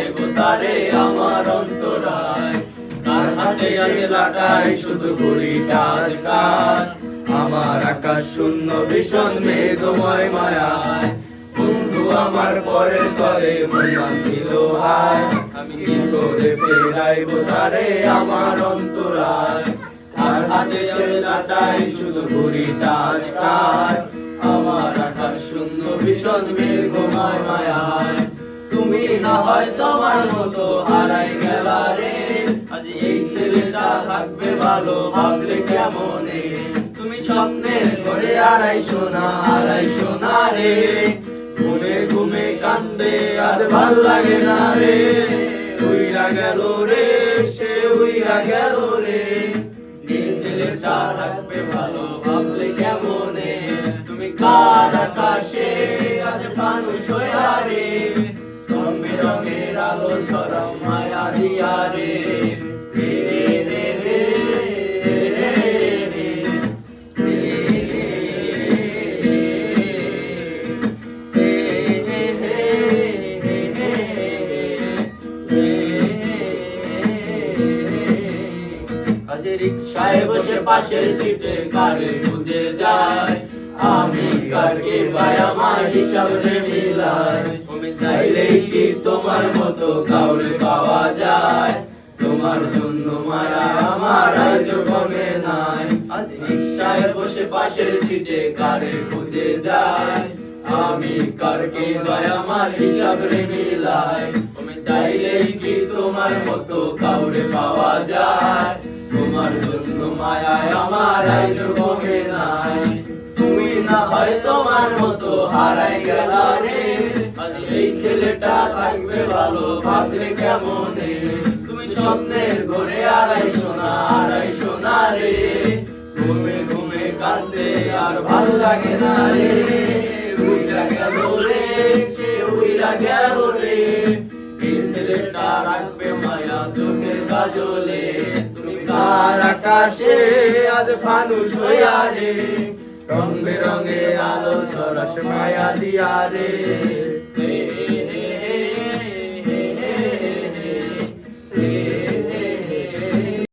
ফেরাইব তারে আমার অন্তরায়। তার হাতে আগে লাটাই শুধু ঘড়িটা আজকার, আমার আকাশ শূন্য ভীষণ মেঘময় মায়ায়। বন্ধু আমার পরে করে মন বাঁধিল হায়, আমি কি করে ফেরাইব তারে আমার অন্তরায়। তার হাতে সে লাটাই শুধু ঘড়িটা আজকার, আমার আকাশ শূন্য ভীষণ মেঘময় মায়ায়। তুমি না হয় তোমার মতো হারাই গেলা রে, আজ এই ছেলেটা থাকবে ভালো ভাবলে কেমনে। তুমি স্বপ্নের ঘরে হারাইছো না রে, ঘুমে ঘুমে কান্দে আজ ভাল লাগে না রে। উইরা গেল রে, সে উইরা গেল রে, যে ছেলেটা থাকবে ভালো ভাবলে কেমনে। তুমি কার আকাশে আজ মানুষ হইয়া রে, রং বেরঙের আলো ছড়াও মায়া দিয়া রে। রে রে রে রে রে আজ রিকশায় বসে পাশের সিটে কারে খুঁজে যায়, আমি কারকে ভাই আমার হিসাব রে মিলাই। তুমি চাইলেই কি তোমার মতো কাউরে পাওয়া যায়, তোমার জন্য মায়া আমার আজ কমে নাই। আজ রিকশায় বসে পাশের সিটে কারে খুঁজে যায়, আমি কারকে ভাই আমার হিসাব রে মিলাই। তুমি চাইলেই কি তোমার মতো কাউরে পাওয়া যায়, তোমার জন্য মায়ায় আমার আজ কমে নাই। তুমি না হয় তোমার মতো হারাই গেলা রে, আজ এই ছেলেটা থাকবে ভালো ভাবলে কেমনে। তুমি স্বপ্নের ঘরে হারাইছো না রে, ঘুমে ঘুমে কান্দে আর ভালো লাগে না রে। উইরা গেল রে, সে উইরা গেল রে, এই ছেলেটা রাখবে মায়া চোখের কাজলে। তুমি কার আকাশে আজ ফানুস হইয়া রে, রং বেরঙের আলো ছড়াস মায়া দিয়া রে।